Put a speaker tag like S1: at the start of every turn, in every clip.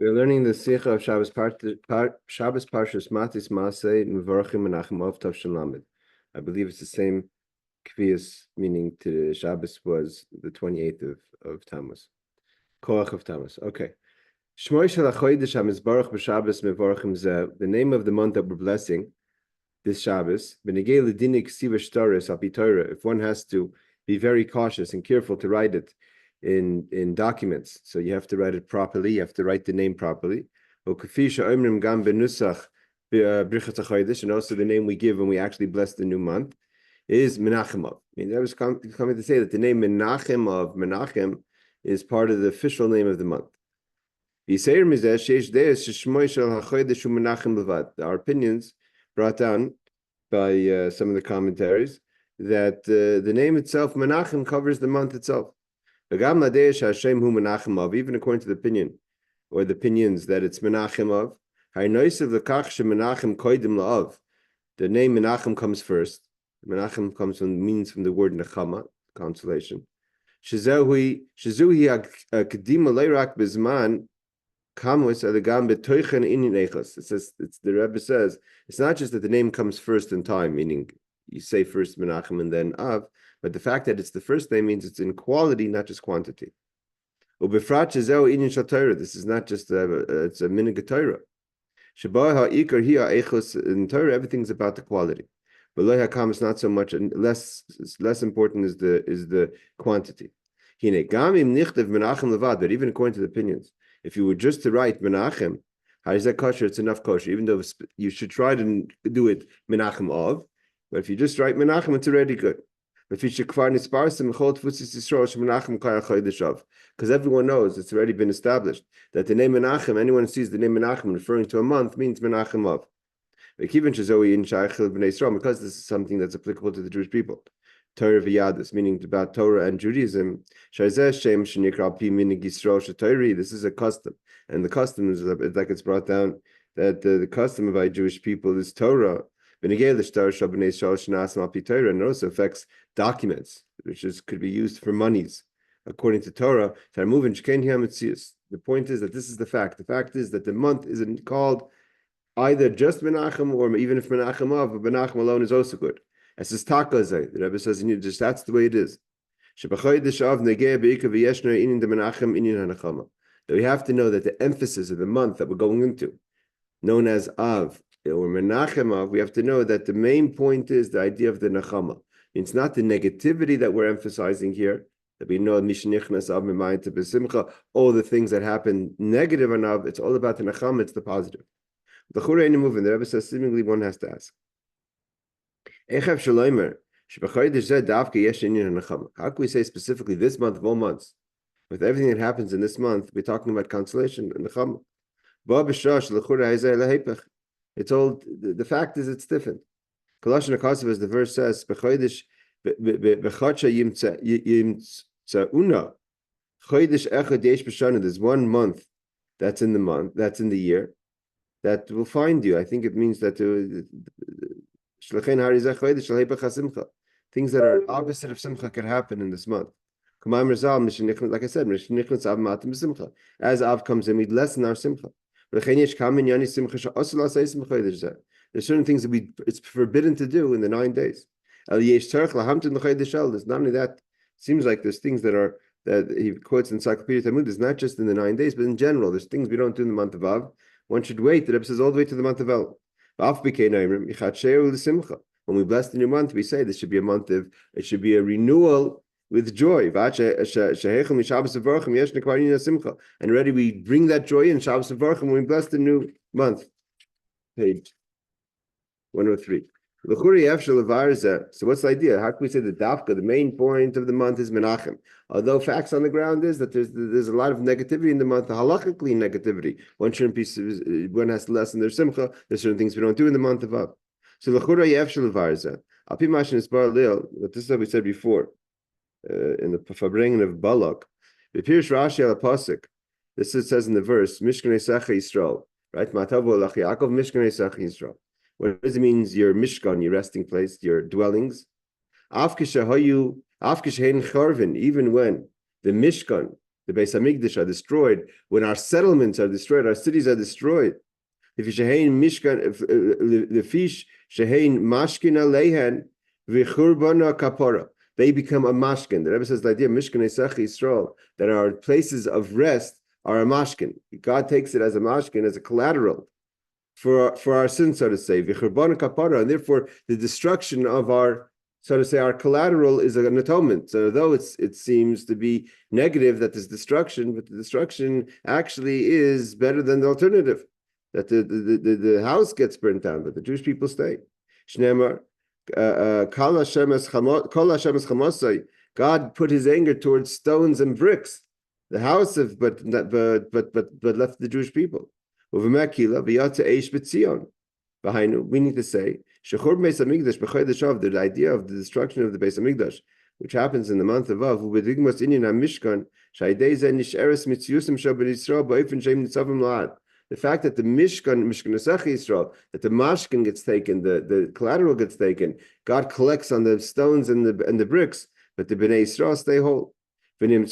S1: We're learning the Sicho of Shabbos Parshas Matos Masai Mevorachim Menachem of Tav Lamed. I believe it's the same kvias, meaning to Shabbos was the 28th of Tammuz. Koach of Tammuz. Okay. Shmoy Shel HaChodesh HaMizbarach B'Shabbos Mevorachim Zeh. The name of the month that we're blessing this Shabbos. B'negei l'dinik ksiva shtaris al pi Torah. If one has to be very cautious and careful to write it in documents, so you have to write it properly. You have to write the name properly. And also the name we give when we actually bless the new month is Menachem. I mean, that was coming to say that the name Menachem is part of the official name of the month. Our opinions brought down by some of the commentaries that the name itself, Menachem, covers the month itself. Even according to the opinion, or the opinions that it's Menachem of, the name Menachem comes first. Menachem means from the word Nechama, consolation. It says, the Rebbe says, it's not just that the name comes first in time, meaning you say first Menachem and then Av, but the fact that it's the first name means it's in quality, not just quantity. This is not just it's a minig Torah. In Torah, everything's about the quality. But it's not so much, and less important is the quantity. But even according to the opinions, if you were just to write Menachem, how is that kosher? It's enough kosher, even though you should try to do it Menachem of. But if you just write Menachem, it's already good. Because everyone knows, it's already been established, that the name Menachem, anyone who sees the name Menachem referring to a month, means Menachem of. Because this is something that's applicable to the Jewish people. Torah v'yadus, meaning about Torah and Judaism. This is a custom. And the custom is like it's brought down that the custom of our Jewish people is Torah. And it also affects documents, which could be used for monies, according to Torah. The point is that this is the fact. The fact is that the month isn't called either just Menachem, or even if Menachem of, but Menachem alone is also good. As his Takazai, the Rebbe says, just that's the way it is. That we have to know that the emphasis of the month that we're going into, known as Av, or Menachem Av, we have to know that the main point is the idea of the Nechama. It's not the negativity that we're emphasizing here, that we know Mishnichnas Av Mimayim to Besimcha, all the things that happen negative on Av, it's all about the Nechama, it's the positive. The Rebbe says, seemingly one has to ask, how can we say specifically this month of all months, with everything that happens in this month, we're talking about consolation and Nechama? It's all, the fact is it's different. Colossians Akasav, as the verse says, there's 1 month that's in the year, that will find you. I think it means that things that are opposite of Simcha can happen in this month. Like I said, as Av comes in, we lessen our Simcha. There's certain things that it's forbidden to do in the 9 days. There's not only that, seems like there's things that he quotes in Encyclopedia Talmud, it's not just in the 9 days, but in general, there's things we don't do in the month of Av. One should wait, the Rebbe says, all the way to the month of El. When we bless the new month, we say this should be a month of, it should be a renewal with joy. And already we bring that joy in Shabbos Varchim when we bless the new month. Page 103. So what's the idea? How can we say the dafka, the main point of the month is Menachem? Although facts on the ground is that there's a lot of negativity in the month, halachically negativity. One has to lessen their simcha. There's certain things we don't do in the month of Av. So this is what we said before in the Fabrengen of Balak. This it says in the verse, Mishkanei Secha Yisrael, right? Matavu Alach Yaakov Mishkanei Secha Yisrael. What does it mean? Your Mishkan, your resting place, your dwellings. Even when the Mishkan, the the Beis Hamikdash are destroyed, when our settlements are destroyed, our cities are destroyed. If you shehein mishkan, the fish shehein mashkin alehen v'churbana kapara, they become a mashkin. The Rebbe says the idea of mishkan esach Yisrael, that our places of rest are a mashkin. God takes it as a mashkin, as a collateral for our sins, so to say, v'churbana kapara, and therefore the destruction of our, so to say, our collateral is an atonement. So though it seems to be negative that there's destruction, but the destruction actually is better than the alternative, that the house gets burnt down, but the Jewish people stay. Shneimar, Kol Hashem es chamasai. God put His anger towards stones and bricks, the house of, but left the Jewish people. Uv'mekila v'yatza eish b'tzion. We need to say, the idea of the destruction of the Beis Hamikdash, which happens in the month of Av, the fact that the Mishkan Esach Yisrael, that the mashkin gets taken, the collateral gets taken, God collects on the stones and the bricks, but the Bnei Yisrael stay whole. From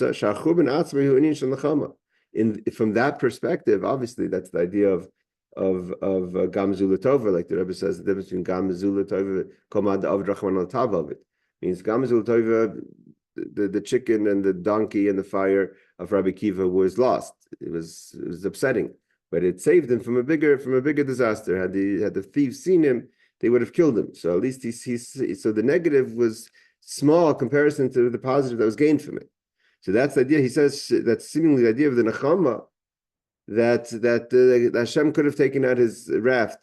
S1: that perspective, obviously, that's the idea of Gamzu Latova, like the Rebbe says, the difference between Gamzu Latova, Komad Avdrachman al Tav of it. Means Gamzu Latova, the chicken and the donkey and the fire of Rabbi Kiva was lost. It was upsetting, but it saved him from a bigger disaster. Had the thieves seen him, they would have killed him. So at least so the negative was small comparison to the positive that was gained from it. So that's the idea. He says that's seemingly the idea of the Nechama, that Hashem could have taken out His wrath,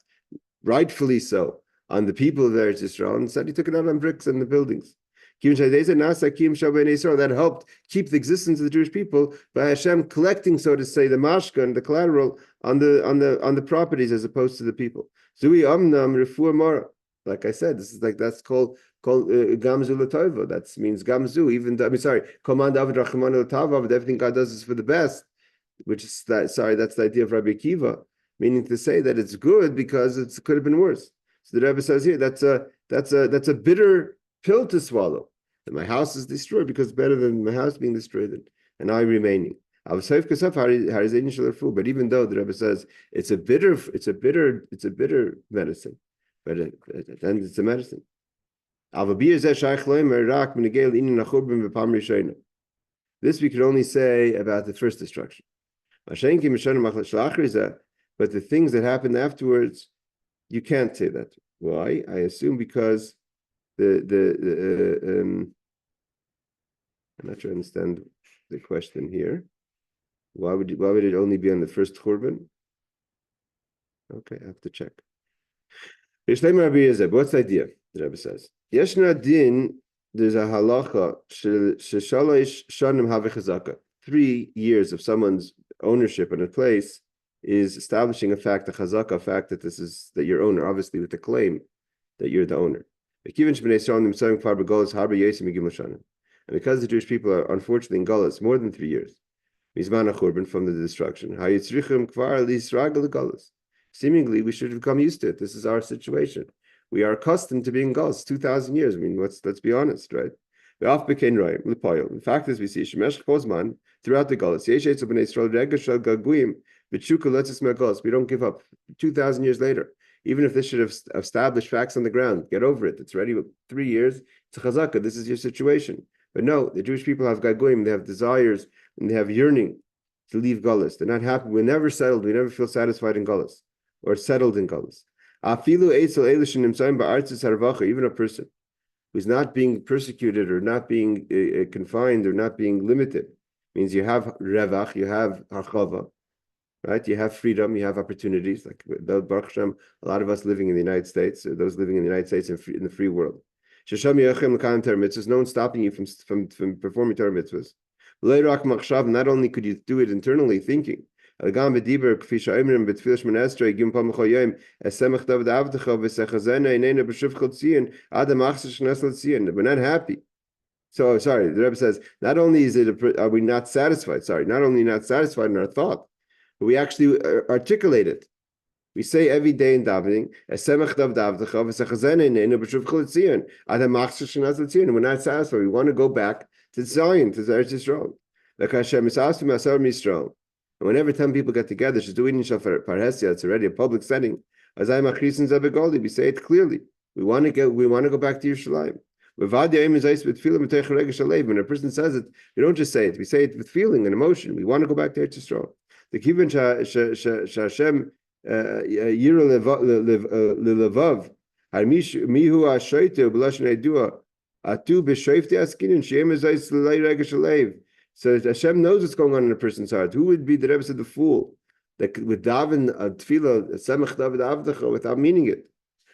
S1: rightfully so, on the people of Eretz Yisrael, and instead He took it out on bricks and the buildings. That helped keep the existence of the Jewish people by Hashem collecting, so to say, the mashkan, the collateral on the properties as opposed to the people. Zui amnam refuah mara. Like I said, this is that's called Gamzu Latova. That means Gamzu. Even though, Command Avad Rachman Latava, everything God does is for the best. Which is that's the idea of Rabbi Akiva, meaning to say that it's good because it could have been worse. So the Rebbe says here that's a bitter pill to swallow. That my house is destroyed because it's better than my house being destroyed and I remaining. But even though the Rebbe says it's a bitter medicine, but then it's a medicine. This we could only say about the first destruction. But the things that happened afterwards, you can't say that. Why? I assume because I'm not sure I understand the question here. Why would it only be on the first Churban? Okay, I have to check. What's the idea? The Rebbe says. Yeshna din, there's a halacha sheshalosh shanim have chazaka. 3 years of someone's ownership in a place is establishing a fact, a chazaka, a fact that that you're owner, obviously with the claim that you're the owner. And because the Jewish people are unfortunately in Galus more than 3 years, from the destruction, seemingly we should have become used to it. This is our situation. We are accustomed to being Galus 2,000 years. Let's be honest, right? The fact is, we see throughout the Galus, we don't give up. 2,000 years later, even if this should have established facts on the ground, get over it. It's ready with 3 years. It's a chazaka. This is your situation. But no, the Jewish people have gaguim. They have desires and they have yearning to leave Galus. They're not happy. We're never settled. We never feel satisfied in Galus or settled in Galus. Even a person who's not being persecuted or not being confined or not being limited, means you have revach, you have harchava, right? You have freedom, you have opportunities. Like Baruch Hashem, a lot of us living in the United States, those living in the United States in the free world. There's no one stopping you from performing Torah mitzvahs. Not only could you do it internally, thinking. We're not being happy. So, sorry, the Rebbe says, not only are we not satisfied, not only not satisfied in our thought, but we actually articulate it. We say every day in davening, we're not satisfied. We want to go back to Zion, to Eretz Yisrael. Like Hashem is asking Masai Mistral. And whenever 10 people get together, she's doing Parhesia, it's already a public setting. As I'm a Christian Zabegoldi, we say it clearly. We want to go back to Yerushalayim. When a person says it, we don't just say it, we say it with feeling and emotion. We want to go back to Eretz Yisrael. The Kivin Hashem Yira Levav Mihu Ashoite B'Lashon Edua Atu B'Shoifti Askinin Shem Ezayis L'Lay Regesh Alev. So Hashem knows what's going on in a person's heart. Who would be the Rebbe said the fool that would daven a tefillah Semach David Avdecha without meaning it?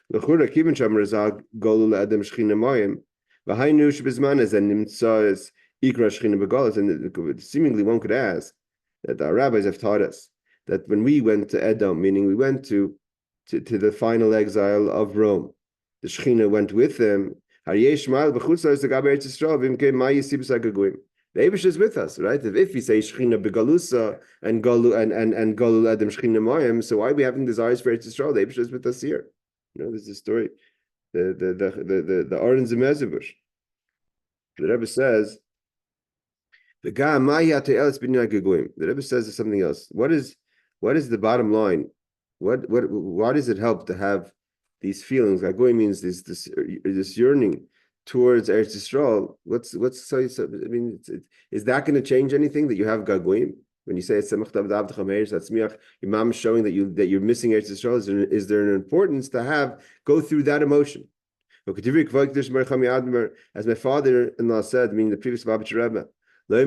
S1: L'chura Kivin Sham Razag Golul Adam Shechina Mayim V'Hainu Shebizmanes and Nimtzas Ikra Shechina Begalas. And seemingly one could ask that our rabbis have taught us that when we went to Edom, meaning we went to the final exile of Rome, the Shechina went with them. The Eibush is with us, right? If we say Shechina begalusa and Galu and Galu Adam Shechina Moyim, so why are we having desires for Eretz Yisrael? The Eibush is with us here. You know, this is a story. The Oren Zemezebush. The Rebbe says, the Rebbe says something else. What is the bottom line? Why does it help to have these feelings? Gagoy means this yearning towards Eretz Yisrael. What's so? I mean, is that going to change anything that you have Gagoyim? When you say it's Semach David Avdecha Meir, that's Miach, Imam is showing that you're missing Eretz Yisrael. Is there an importance to go through that emotion? As my father-in-law said, meaning the previous Rebbe, we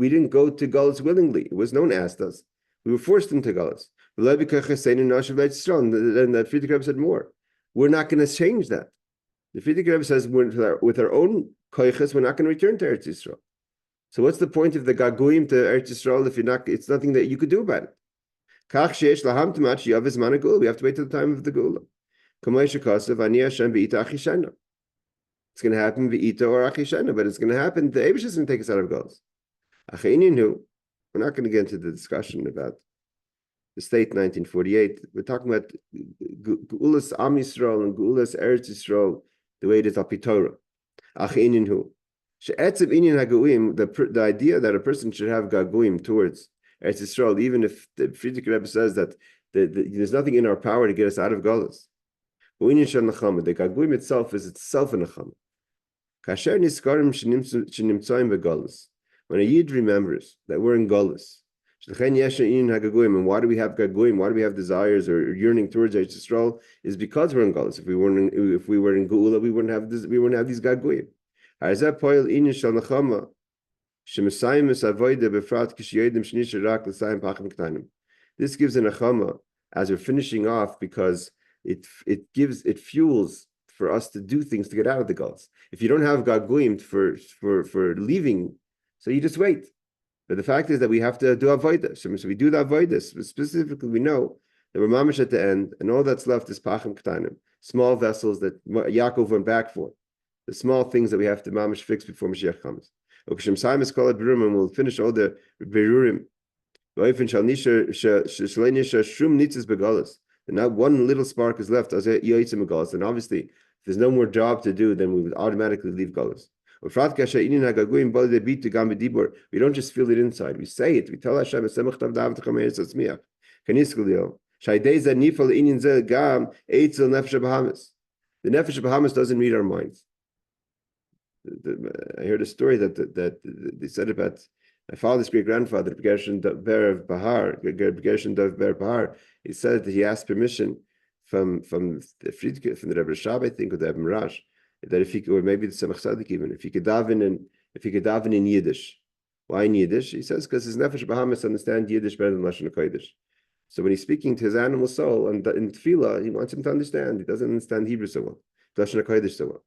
S1: didn't go to Galus willingly. It was no one asked us. We were forced into Galus. And the Friedrich Rebbe said more. We're not going to change that. The Friedrich Rebbe says with our own koiches, we're not going to return to Eretz Yisrael. So what's the point of the gaguim to Eretz Yisrael if you're not? It's nothing that you could do about it. We have to wait till the time of the Gula. It's going to happen v'ita or achishena, but it's going to happen. The Eibush is going to take us out of Galus. We're not going to get into the discussion about the state 1948. We're talking about Geulas Am Yisrael and Geulas Eretz Yisrael, the way it is Apitorah. The idea that a person should have gaguim towards Eretz Yisrael, even if the Friedrich Rebbe says that there's nothing in our power to get us out of Galus. The gaguim itself is itself a nechama. When a Yid remembers that we're in Galus, and why do we have gaguim? Why do we have desires or yearning towards Eretz Yisrael? Is because we're in Galus. If we were in Geula, we wouldn't have these gaguim. This gives a nechama as we're finishing off because it fuels for us to do things to get out of the Galus. If you don't have gaguim for leaving, so you just wait. But the fact is that we have to do avodah. So we do the avodah. Specifically, we know that we're mamish at the end, and all that's left is pachim k'tanim, small vessels that Yaakov went back for, the small things that we have to mamish fix before Mashiach comes. And we'll finish all the berurim. And now one little spark is left. And obviously, if there's no more job to do, then we would automatically leave Galus. We don't just feel it inside. We say it. We tell Hashem, the Nefesh Bahamas doesn't read our minds. I heard a story that they said about my father's great grandfather, Gershon Dov Ber Bahar. He said that he asked permission from the Friedrich, from the Rebbe Rashab, I think, or the Rebbe Marash, that if he could, or maybe the Tzemach Tzaddik even, if he could daven in Yiddish. Why in Yiddish? He says because his Nefesh Bahamas understand Yiddish better than Lashon HaKodesh. So when he's speaking to his animal soul and in Tefillah, he wants him to understand. He doesn't understand Hebrew so well, Lashon HaKodesh so well.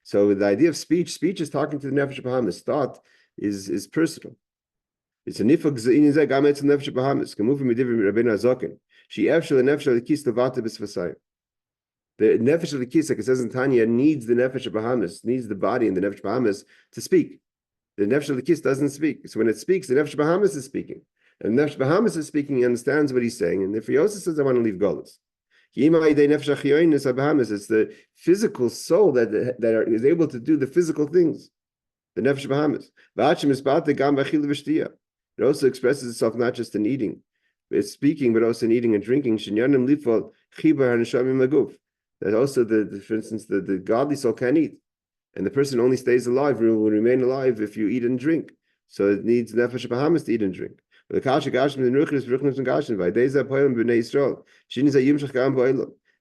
S1: So the idea of speech is talking to the Nefesh Bahamas. Thought is personal. It's a nifag in zeh gam etz Nefesh Bahamas. Kemuvim midivim Rabbeinu Hazoken. She efshel the Nefesh Alikis levata b'svasayim. The Nefesh Alikis, like it says in Tanya, needs the Nefesh Bahamas, needs the body and the Nefesh Bahamas to speak. The Nefesh Alikis doesn't speak. So when it speaks, the Nefesh Bahamas is speaking. And the Nefesh Bahamas is speaking, he understands what he's saying. And if he also says, I want to leave Golus. It's the physical soul that is able to do the physical things. the nefesh bahamas. It also expresses itself not just in eating, it's speaking, but also in eating and drinking. That also, for instance, the godly soul can't eat, and the person only stays alive, will remain alive if you eat and drink. So it needs nefesh bahamas to eat and drink.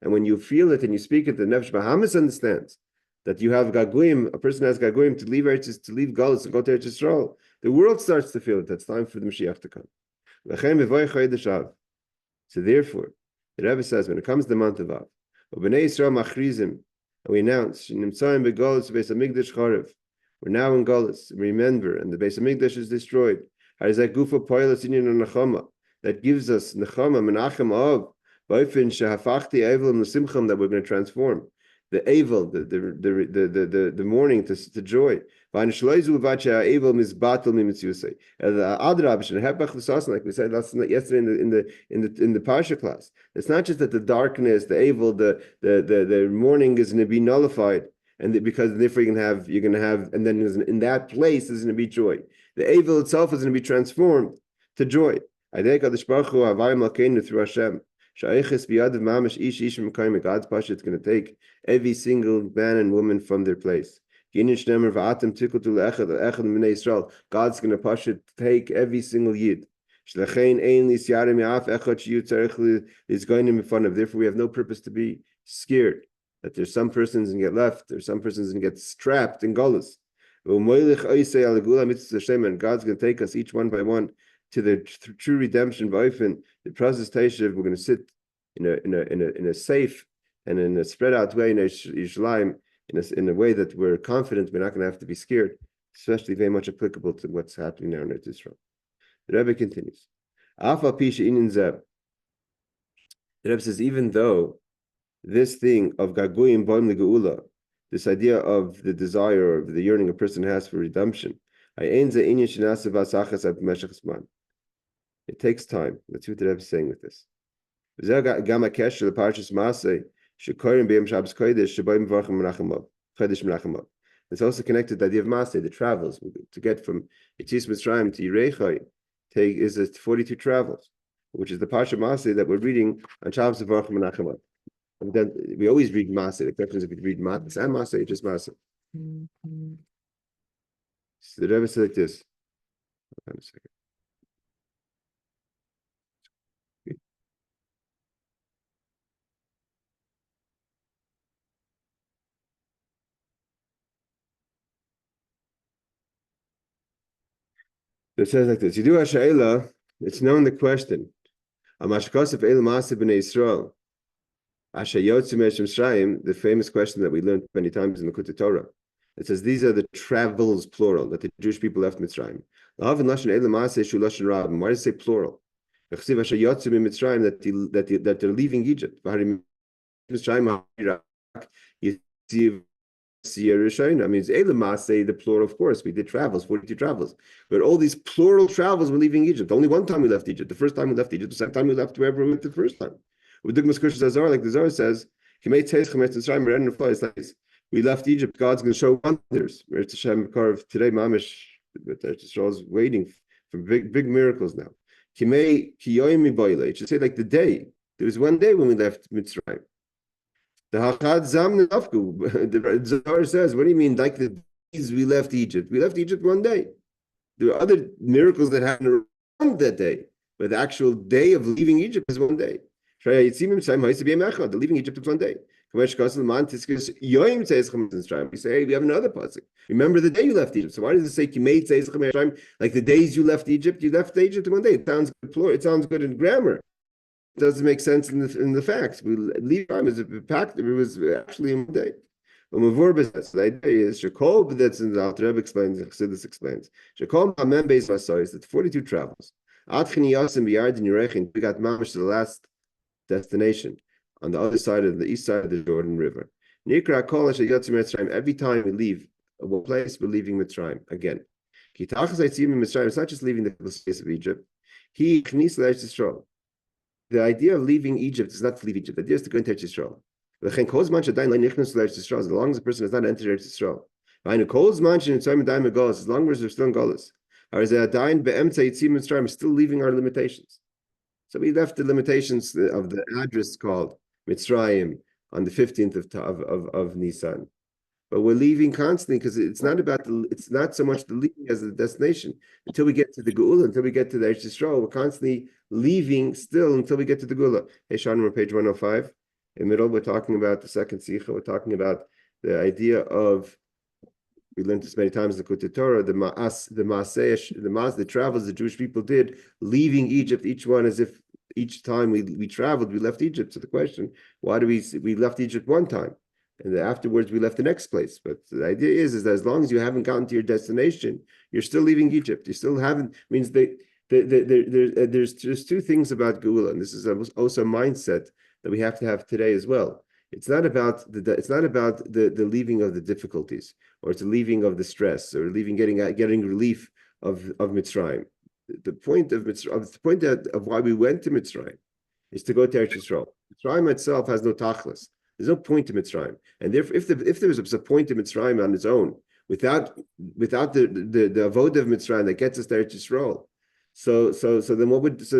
S1: And when you feel it and you speak it, the nefesh bahamas understands that you have gaguim, a person has gaguim to leave Galus and go to Eretz Yisrael. The world starts to feel it. That's time for the Mashiach to come. So therefore, the Rebbe says, when it comes to the month of Av, and we announce, we're now in Galus, remember, and the Beis Hamikdash is destroyed. That gives us Nechama, Menachem of, that we're going to transform the evil, the mourning to joy. Like we said yesterday in the Parsha class, it's not just that the darkness, the evil, the mourning is going to be nullified, and because therefore you're going to have, and then in that place there's going to be joy. The evil itself is going to be transformed to joy. Through Hashem. God's Pasha is going to take every single man and woman from their place. God's going to Pasha take every single yid. Therefore, we have no purpose to be scared that there's some persons going to get left, there's some persons going to get trapped in Golas. And God's going to take us each one by one to the true redemption. The process we're going to sit in a safe and in a spread out way in Yerushalayim, in a way that we're confident we're not going to have to be scared, especially very much applicable to what's happening now in Eretz Yisrael. The Rebbe continues. The Rebbe says, even though this thing of Gaguyim Boim Legeula, this idea of the desire, of the yearning a person has for redemption, it takes time. Let's see what the Rebbe is saying with this. It's also connected to the idea of Masai, the travels. To get from Yitzis Mitzrayim to Yerechai is 42 travels, which is the Parsha Masai that we're reading on Shabbos V'Varchim Menachem. And then we always read Masai. The question is if we read Matos and Masai, just Masai. So the Rebbe said like this. Hold on a second. It says like this: Yidu Hasha'ela, it's known the question. Amashkosef El Masai B'nei Yisrael. The famous question that we learned many times in the Kutei Torah. It says these are the travels, plural, that the Jewish people left Mitzrayim. Why does it say plural? That they're leaving Egypt. I mean, say the plural, of course. We did travels, 42 travels. But all these plural travels were leaving Egypt. Only one time we left Egypt. The first time we left Egypt, the second time we left wherever we went the first time. With Dugmas Kush Zazar, like the Zar says, we left Egypt, God's going to show wonders. Today, Mamish, is waiting for big miracles now. It should say like the day. There was one day when we left Mitzrayim. The Hachad Zam Nafku, the Zohar says, what do you mean, like the days we left Egypt? We left Egypt one day. There were other miracles that happened around that day, but the actual day of leaving Egypt is one day. The leaving Egypt is one day. We say, hey, we have another pasuk. Remember the day you left Egypt. So why does it say like the days you left Egypt? You left Egypt in one day. It sounds good. It sounds good in grammar. It doesn't make sense in the facts. We leave time as a pact. It was actually in one day. The idea is Shekol, that's in the Alter Rebbe explains. Chassidus explains. Shekol Amen Beis Masai is that 42 travels. We got mamish to the last destination on the other side of the east side of the Jordan River. Every time we leave a place, we're leaving Mitzrayim again. It's not just leaving the space of Egypt. The idea of leaving Egypt is not to leave Egypt. The idea is to go into Eretz Yisrael. As long as the person has not entered Eretz Yisrael, As long as we're still in Golas. We're still leaving our limitations. So we left the limitations of the address called Mitzrayim on the 15th of Nisan. But we're leaving constantly because it's not so much the leaving as the destination. Until we get to the Geula, until we get to the Eretz Yisrael, we're constantly leaving still until we get to the Geula. Hey, Sean, we're on page 105. In the middle, we're talking about the second Sicho. We're talking about the idea of, we learned this many times in the Kutei Torah, the Masai, the travels the Jewish people did, leaving Egypt, each one as if each time we traveled, we left Egypt. So the question, why do we left Egypt one time? And afterwards, we left the next place. But the idea is that as long as you haven't gotten to your destination, you're still leaving Egypt. You still haven't, means there's just two things about Geula, and this is also a mindset that we have to have today as well. It's not about the leaving of the difficulties, or it's the leaving of the stress, or getting relief of Mitzrayim. The point of Mitzrayim, the point of why we went to Mitzrayim is to go to Eretz Yisrael. Mitzrayim itself has no tachlis. There's no point to Mitzrayim, and therefore, if there was a point to Mitzrayim on its own, without the avodah of Mitzrayim that gets us to Eretz Yisrael, so then what would that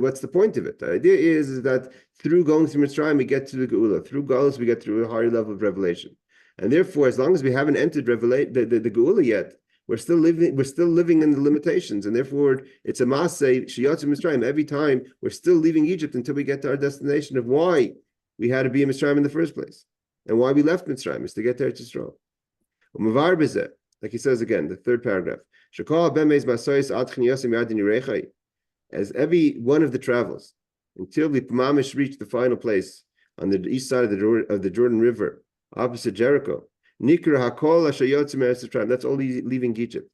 S1: what's the point of it? The idea is that through going through Mitzrayim we get to the Geula. Through Galus we get through a higher level of revelation, and therefore, as long as we haven't entered the Geula yet, we're still living in the limitations, and therefore it's a Masai Shiyatzu Mitzrayim. Every time we're still leaving Egypt until we get to our destination of why we had to be in Mitzrayim in the first place, and why we left Mitzrayim is to get there to Yisrael. Like he says again, the third paragraph. As every one of the travels, until we mamish reach the final place on the east side of the Jordan River, opposite Jericho. That's only leaving Egypt.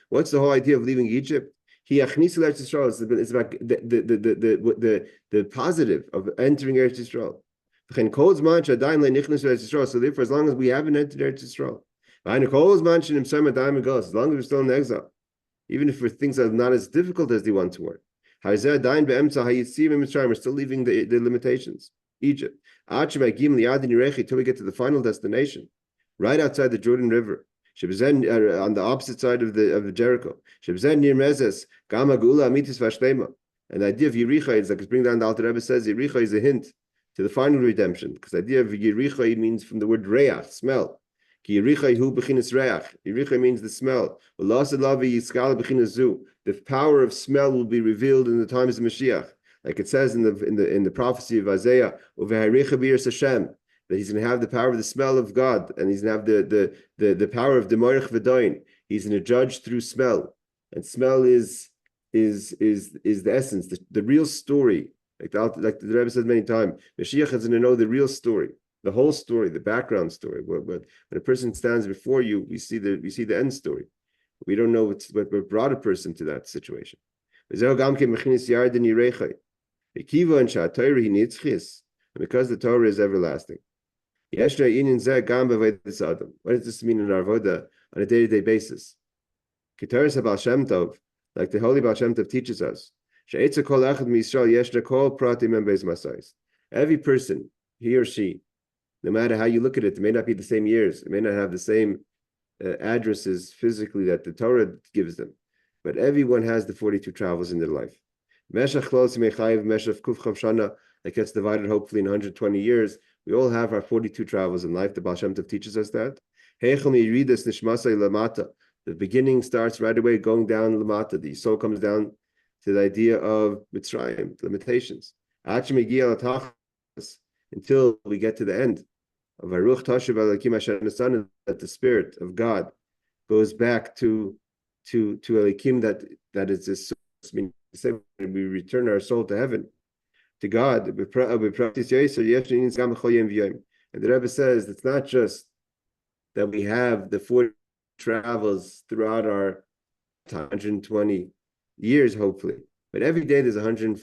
S1: What's the whole idea of leaving Egypt? It's about the positive of entering Eretz Yisrael. So therefore, as long as we haven't entered Eretz Yisrael, as long as we're still in exile, even if things are not as difficult as they once were, we're still leaving the limitations. Egypt. Until we get to the final destination, right outside the Jordan River, on the opposite side of the Jericho. And the idea of Yericha is like it's bring down the Alter Rebbe says Yericha is a hint to the final redemption, because the idea of Yericha means from the word reach, smell. Yericha means the smell. The power of smell will be revealed in the times of Mashiach. Like it says in the prophecy of Isaiah, that he's going to have the power of the smell of God, and he's going to have the power of Demarich V'Dain. He's going to judge through smell, and smell is the essence, the real story. Like the Rebbe says many times, Mashiach is going to know the real story, the whole story, the background story. When a person stands before you, we see the end story. We don't know what brought a person to that situation. And because the Torah is everlasting. What does this mean in our avodah on a day-to-day basis? Like the Holy Baal Shem Tov teaches us, every person, he or she, no matter how you look at it may not be the same years, it may not have the same addresses physically that the Torah gives them, but everyone has the 42 travels in their life. That gets divided hopefully in 120 years. We all have our 42 travels in life. The Baal Shem Tov teaches us that. The beginning starts right away going down Lamata. The soul comes down to the idea of Mitzrayim, limitations. Until we get to the end of Aruch Tashav Alakim Hashem, that the Spirit of God goes back to Alakim, that is this. We return our soul to heaven, to God. And the Rebbe says it's not just that we have the 40 travels throughout our 120 years, hopefully, but every day there's 2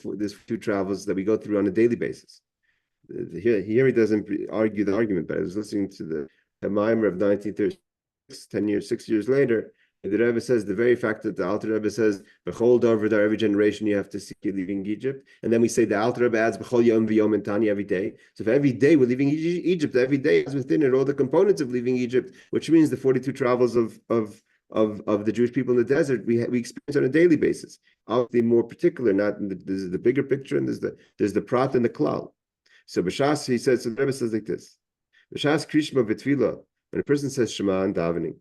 S1: travels that we go through on a daily basis. Here he doesn't argue the argument, but I was listening to the Maimer of 1936, 6 years later, The Rebbe says the very fact that the Alter Rebbe says B'chol Dover Dar, every generation you have to see leaving Egypt, and then we say the Alter Rebbe adds B'chol Yom V'Yom and Tani every day. So if every day we're leaving Egypt, every day has within it all the components of leaving Egypt, which means the 42 travels of the Jewish people in the desert we experience on a daily basis. Obviously, more particular, there's the bigger picture, and there's the prat and the klal. So B'shas, he says, so the Rebbe says like this: B'shas krishma v'tfila, when a person says Shema and davening.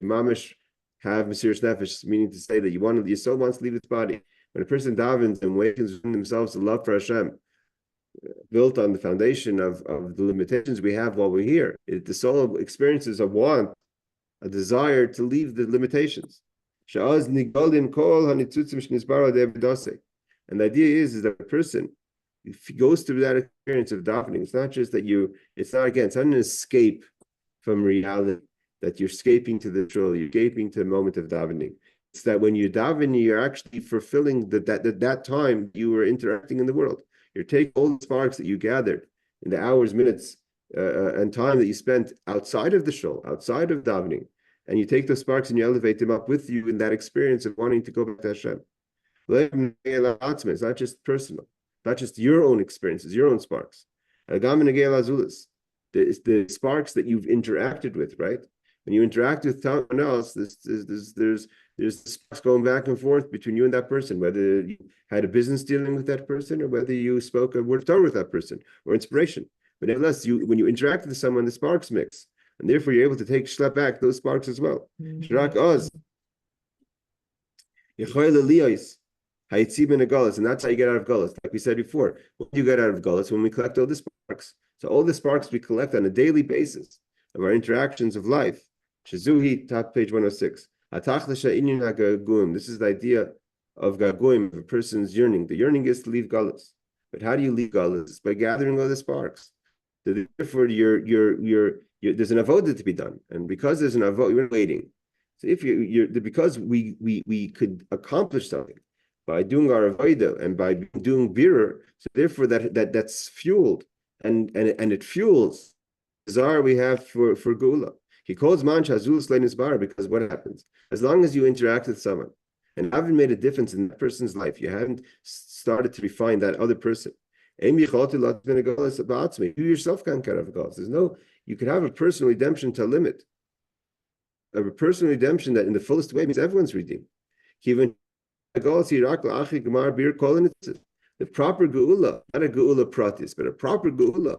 S1: Mamash have Mesiras Nefesh, meaning to say that your soul wants to leave its body. When a person davens and wakens themselves to love for Hashem, built on the foundation of the limitations we have while we're here, the soul experiences a want, a desire to leave the limitations. And the idea is that a person, if he goes through that experience of davening, it's not just that it's not an escape from reality, that you're escaping to the troll, you're escaping to the moment of davening. It's that when you daven, you're actually fulfilling that time you were interacting in the world. You're taking all the sparks that you gathered in the hours, minutes, and time that you spent outside of the shul, outside of davening, and you take those sparks and you elevate them up with you in that experience of wanting to go back to Hashem. It's not just personal, not just your own experiences, your own sparks. The sparks that you've interacted with, right? When you interact with someone else, there's sparks going back and forth between you and that person, whether you had a business dealing with that person or whether you spoke a word of Torah with that person or inspiration. But nevertheless, when you interact with someone, the sparks mix. And therefore, you're able to schlep back those sparks as well. And that's how you get out of Gullus. Like we said before, what do you get out of Gullus? When we collect all the sparks. So all the sparks we collect on a daily basis of our interactions of life. Shazuhi, top page 106. This is the idea of gaguim, of a person's yearning. The yearning is to leave Gullus. But how do you leave Gullus? It's by gathering all the sparks. So therefore, there's an avodah to be done. And because there's an avodah, you're waiting. So if because we could accomplish something by doing our avodah and by doing birur, so therefore that's fueled and it fuels the desire we have for Geula. He calls man shazul leinis bar, because what happens? As long as you interact with someone and haven't made a difference in that person's life, you haven't started to refine that other person. You yourself can't get out of Gullus. You could have a personal redemption to a limit. A personal redemption that in the fullest way means everyone's redeemed. The proper geula, not a geula pratis, but a proper geula,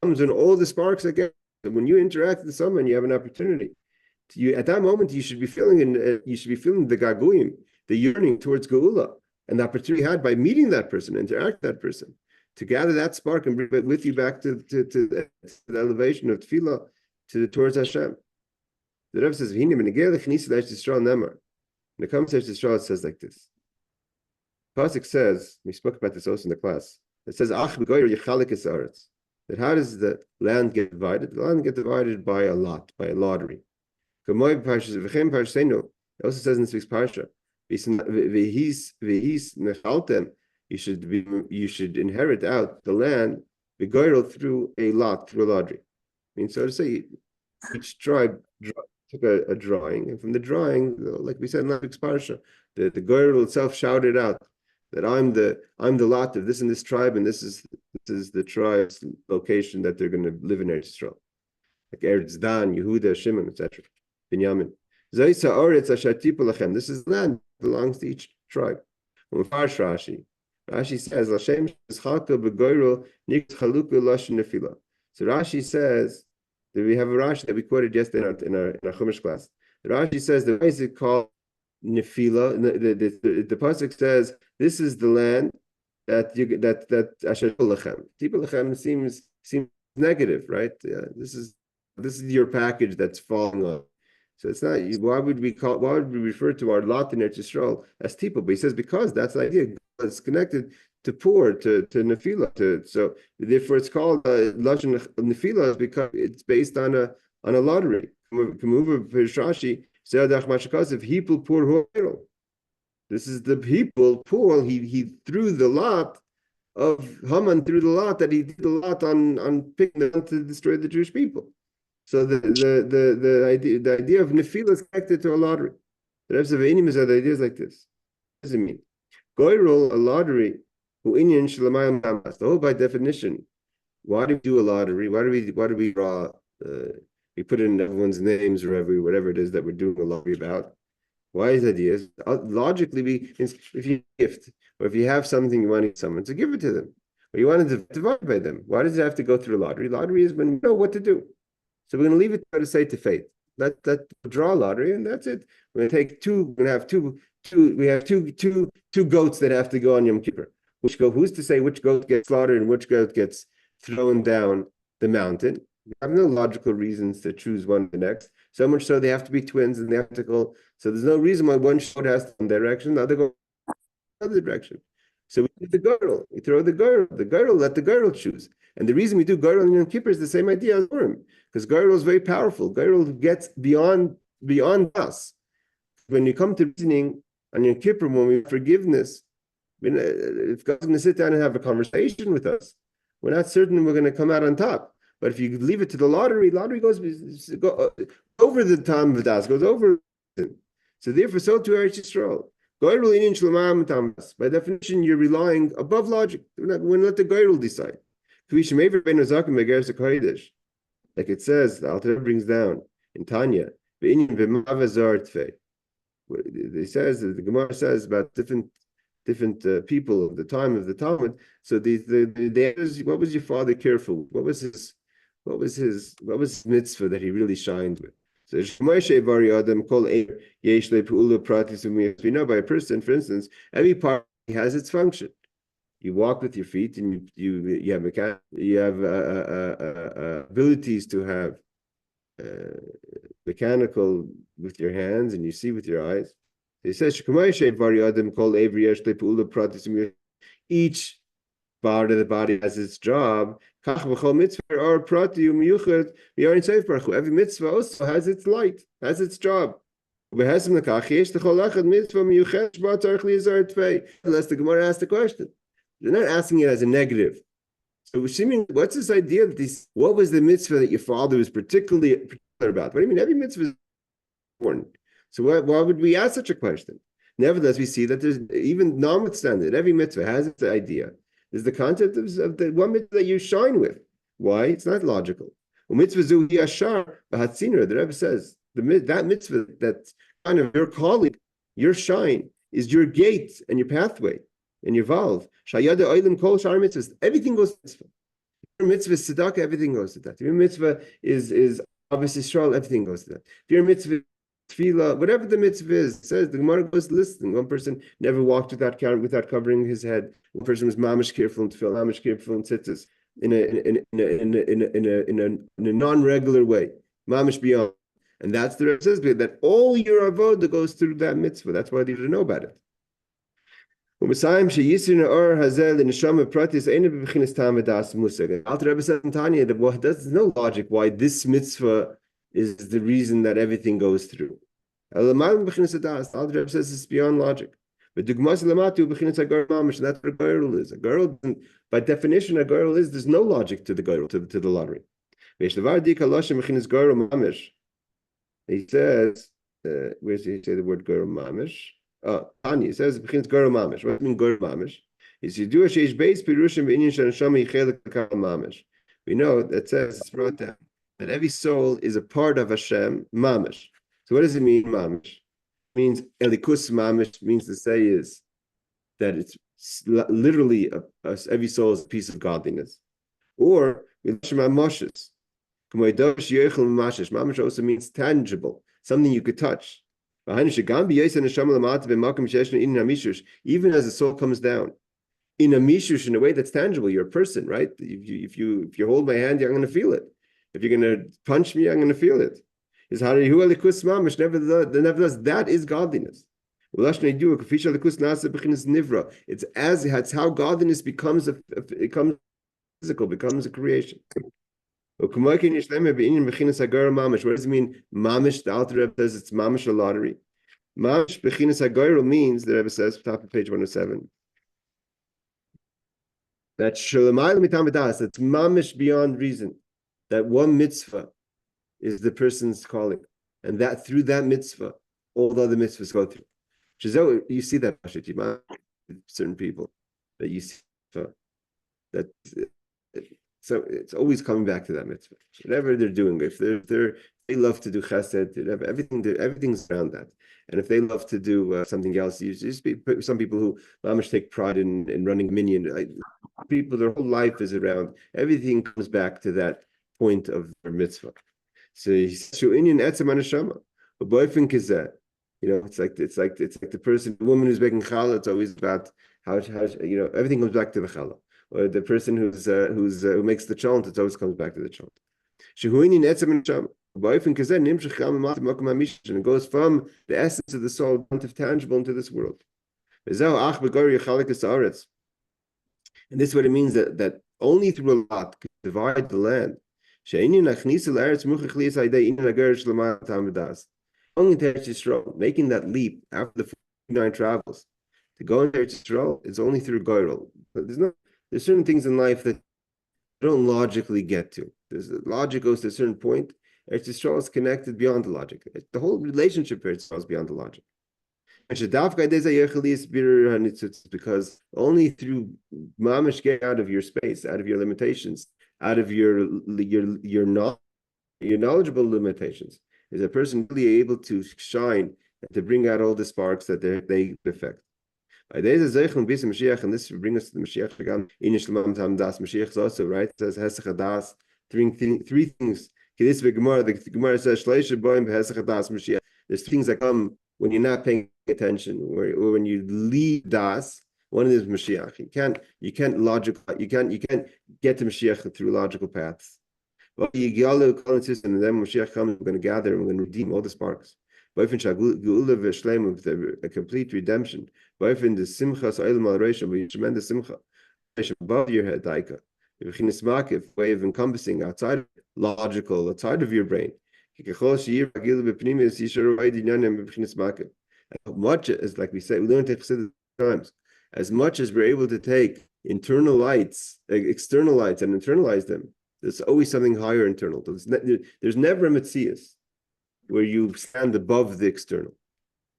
S1: comes when all the sparks are getting. When you interact with someone, you have an opportunity. At that moment, you should be feeling the gaguim, the yearning towards geula, and the opportunity you had by meeting that person, interact with that person, to gather that spark and bring it with you back to the elevation of tefillah towards Hashem. The Rebbe says, when it comes to Yisrael, it says like this. Pasuk says, we spoke about this also in the class, it says, that how does the land get divided? The land gets divided by a lot, by a lottery. It also says in this week's parsha, you should inherit out the land through a lot, through a lottery. I mean, so to say, each tribe took a drawing, and from the drawing, like we said in last week's parsha, the goyrel itself shouted out that I'm the lot of this and this tribe, and this is the tribe's location that they're going to live in Eretz Yisrael, like Eretz Dan, Yehuda, Shimon, etc. Binyamin. This is land that belongs to each tribe. Rashi says, so Rashi says that we have a Rashi that we quoted yesterday in our Chumash class. The Rashi says, why is it called Nefila? The pasuk says, this is the land that Asher Lechem. Tipul Lechem seems negative, right? Yeah, this is your package that's falling on. So it's not. Why would we refer to our lot in Eretz Yisrael as tipul? But he says because that's the idea. It's connected to poor, to nefila. So therefore, it's called lashon nefila because it's based on a lottery. This is the people poor. He threw the lot of Haman, threw the lot that he did the lot on picking them to destroy the Jewish people. So the idea of nefila is connected to a lottery. The Rebbe said, the idea is like this. What does it mean? Goyrol, a lottery, who inyan shalamayim hamas. The whole by definition. Why do we do a lottery? Why do we draw? We put in everyone's names or whatever it is that we're doing a lottery about. Why is that? Yes, logically, if you gift or if you have something you want to give someone, so give it to them, or you want to divide by them. Why does it have to go through a lottery? Lottery is when we know what to do. So we're going to leave it to say to fate. Let draw a lottery, and that's it. We're going to take two. We're going to have two. We have two goats that have to go on Yom Kippur. Who's to say which goat gets slaughtered and which goat gets thrown down the mountain? We have no logical reasons to choose one or the next. So much so they have to be twins and they have to go. So there's no reason why one goat has to go in one direction, the other go other direction. So we do the girdle. We throw the girdle. The girdle, let the girdle choose. And the reason we do girdle in Yom Kippur is the same idea as Purim, because girdle is very powerful. Girdle gets beyond us. When you come to reasoning on Yom Kippur, when we forgiveness, if God's going to sit down and have a conversation with us, we're not certain we're going to come out on top. But if you leave it to the lottery goes over the time of das, goes over. So therefore, so too Eretz Yisrael. By definition, you're relying above logic. We're going to let the Goyrel decide. Like it says, the Alter Rebbe brings down in Tanya, it says, the Gemara says about different people of the time of the Talmud. So what was your father careful? What was his mitzvah that he really shined with? So we know by a person, for instance, every part has its function. You walk with your feet, and you have abilities to have mechanical with your hands, and you see with your eyes. He says each part of the body has its job. Every mitzvah also has its light, has its job. Unless the Gemara asks the question. They're not asking it as a negative. So what's this idea that what was the mitzvah that your father was particular about? What do you mean? Every mitzvah is important. So why would we ask such a question? Nevertheless, we see that there's, even notwithstanding, every mitzvah has its idea. There's the concept of the one mitzvah that you shine with. Why? It's not logical. Mitzvah zu yashar b'hatziner. The Rebbe says that mitzvah, that kind of your calling, your shine, is your gate and your pathway and your valve. Shayada oilim kol shar mitzvahs. Everything goes to mitzvah. Your mitzvah is tzedakah, everything goes to that. If your mitzvah is obviously Yisrael, everything goes to that. If your mitzvah tefillah, whatever the mitzvah is, says the Gemara goes listening. One person never walked without covering his head. One person was mamish careful in tefillah, mamish careful in tzitzis, in a non-regular way, mamish beyond. And that's the Rebbe says that all your avodah goes through that mitzvah. That's why you should know about it. Alter Rebbe says in Tanya that there's no logic why this mitzvah is the reason that everything goes through. Alter Rebbe says it's beyond logic. But that's what a girl is. A girl, by definition, a girl is, there's no logic to the girl, to the lottery. He says, where does he say the word girl mamish? Tanya says, girl mamish. What does it mean, girl mamish? We know that says, it's brought down, that every soul is a part of Hashem, mamish. So what does it mean, mamish? It means elikus mamish, means to say is that it's literally every soul is a piece of godliness. Or mamish also means tangible, something you could touch. Even as the soul comes down in a mishush, in a way that's tangible, you're a person, right? If you hold my hand, I'm going to feel it. If you're going to punch me, I'm going to feel it. Nevertheless, that is godliness. It's how godliness becomes physical, becomes a creation. What does it mean, mamish? The Alter Rebbe says it's mamish, a lottery. Mamish bechinas hagoyrel means, the Rebbe says, top of page 107, that shalamayla mitam v'das, that's mamish beyond reason. That one mitzvah is the person's calling. And that through that mitzvah, all the other mitzvahs go through. You see that certain people that you see that so it's always coming back to that mitzvah. Whatever they're doing, if they love to do chesed, everything's around that. And if they love to do something else, you just some people who mamish take pride in running minyan. People, their whole life is around. Everything comes back to that point of their mitzvah. So Indian etzem anashama, a boyfriend kizeh. It's like the person, the woman who's making challah. It's always about how everything comes back to the challah. Or the person who makes the chant, it always comes back to the chant. Shehuinin etzem anashama. And it goes from the essence of the soul down to tangible into this world. And this is what it means that only through a lot can divide the land. Only to Eretz Yisrael, making that leap after the 49 travels to go into Eretz Yisrael, it's only through Goyrel. There's certain things in life that you don't logically get to. Logic goes to a certain point. Eretz Yisrael is connected beyond the logic. The whole relationship Eretz Yisrael is beyond the logic. Because only through mamish getting out of your space, out of your limitations, out of your knowledgeable limitations, is a person really able to shine and to bring out all the sparks that they affect. And this brings us to the Mashiach. Mashiach also, right? It says Hesach Hadas, three things. The Gemara says there's things that come when you're not paying attention, or when you leave das. One of them is Mashiach. You can't get to Mashiach through logical paths. But and then Mashiach comes, we're going to gather and we're going to redeem all the sparks. With a complete redemption. The simcha, tremendous simcha above your head, way of encompassing outside logical, outside of your brain. Much as, like we say, we learn to times, as much as we're able to take internal lights, external lights, and internalize them, there's always something higher internal. There's never a metzias where you stand above the external.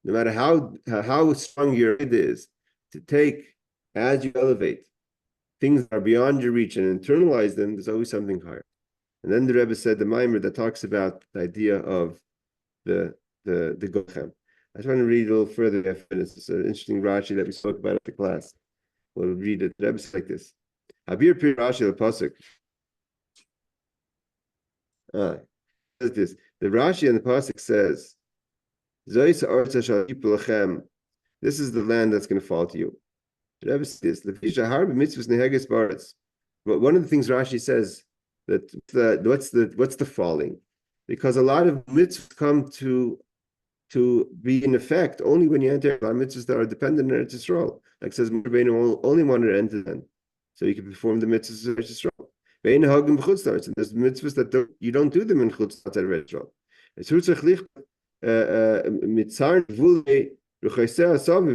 S1: No matter how strong your head is, to take, as you elevate, things that are beyond your reach and internalize them, there's always something higher. And then the Rebbe said the mimer that talks about the idea of the Gochem. I just want to read a little further. It's an interesting Rashi that we spoke about at the class. We'll read it. The Rebbe says like this. Habir Pir Rashi the pasuk. Says this. The Rashi and the pasuk says, this is the land that's going to fall to you. The Rebbe says this. But one of the things Rashi says, that what's the falling? Because a lot of mitzvahs come to be in effect only when you enter. A lot of mitzvahs that are dependent on Eretz Yisrael. Like says Rebbe only wanted to enter them, so you can perform the mitzvahs of Eretz Yisrael. And there's mitzvahs that you don't do them in Chutz outside of Eretz Yisrael.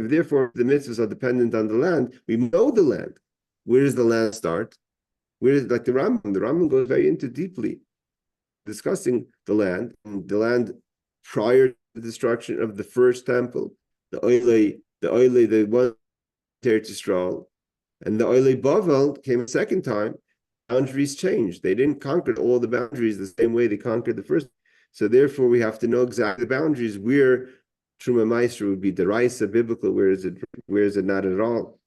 S1: Therefore, the mitzvahs are dependent on the land. We know the land. Where does the land start? Like the Rambam goes very into deeply discussing the land prior to the destruction of the first temple, the one Eretz Yisrael, and the Oilei Bavel came a second time. Boundaries changed. They didn't conquer all the boundaries the same way they conquered the first. So therefore, we have to know exactly the boundaries where Truma Maestro would be deraisa biblical. Where is it not at all?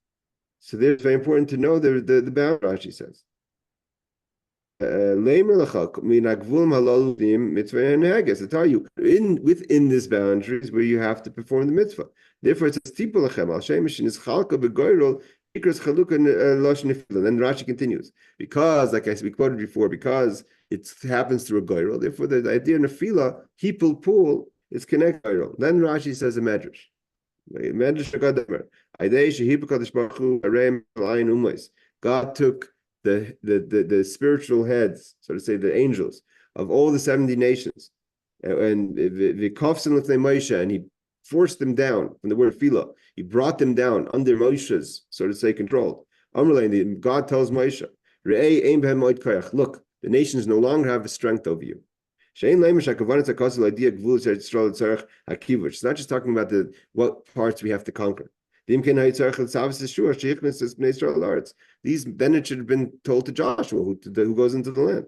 S1: So it's very important to know the boundary. Rashi says. I tell you, within this boundary is where you have to perform the mitzvah. Therefore, it says Tipul Lachem Al Shemishin is Chalka Begoyrol Ikras Chaluk and Lashon Nefila. And then Rashi continues, because, like we quoted before, because it happens through a goyrol. Therefore, the idea of Nefila, Hipul Pool, is connected to goyrol. Then Rashi says a medrash. God took the spiritual heads, so to say, the angels of all the 70 nations, and the Kofsin Lifnei Moshe, and he forced them down from the word Fila. He brought them down under Moshe's, so to say, control. God tells Moshe, look, the nations no longer have a strength over you. It's not just talking about what parts we have to conquer. These then it should have been told to Joshua, who goes into the land.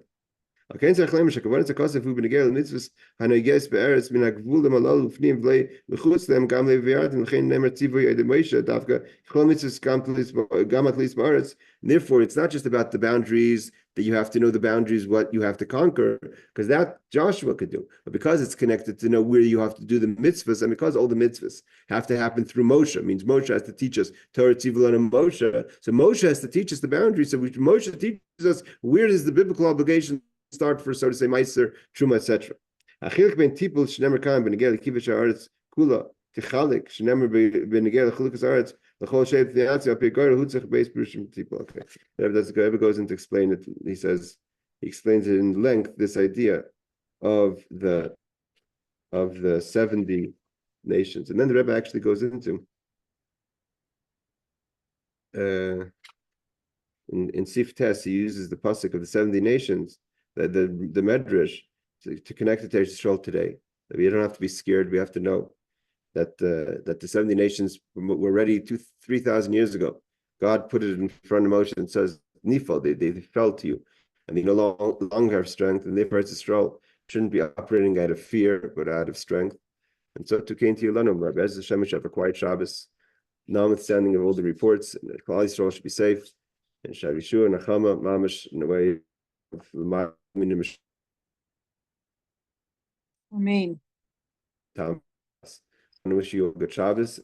S1: Okay, so claim shekavon tzakosef hu benegel mitzvos hanayges be'eretz min hagvul malal ufnim v'lei mechutz them gam leviat and l'chein nemer tzivoy ed Moshe davka chol mitzvos gam atlis ba'aretz. Therefore, it's not just about the boundaries that you have to know the boundaries, what you have to conquer, because that Joshua could do. But because it's connected to know where you have to do the mitzvahs, and because all the mitzvahs have to happen through Moshe, it means Moshe has to teach us Torah, Tzivul, and Moshe. So Moshe has to teach us the boundaries. So Moshe teaches us where is the biblical obligation start for, so to say, Meiser, Truma, etc. Achilek ben tipul shnemer kan benegel kivish haaretz kula tichalik shnemer benegel chulikas haaretz lechol sheip v'yatzi al pei goyel hutzach beis perushim tipul. Okay, Rebbe goes into explain it. He explains it in length, this idea of the 70 nations, and then the Rebbe actually goes into in Sif Tes, he uses the pasuk of the 70 nations, the Medrash, to connect it to Yisrael today. That we don't have to be scared. We have to know that the 70 nations were ready 3,000 years ago. God put it in front of Moshe and says, Nifal, they fell to you, and they no longer have strength, and therefore Yisrael shouldn't be operating out of fear, but out of strength. And so to Kain to Yelanum, Rabbi Ezra Shemesh have a quiet Shabbos, notwithstanding of all the reports, and Klal Yisrael should be safe, and Sharishu and Achama, Mamish, in a way of
S2: Amen.
S1: I wish you a good Shabbos.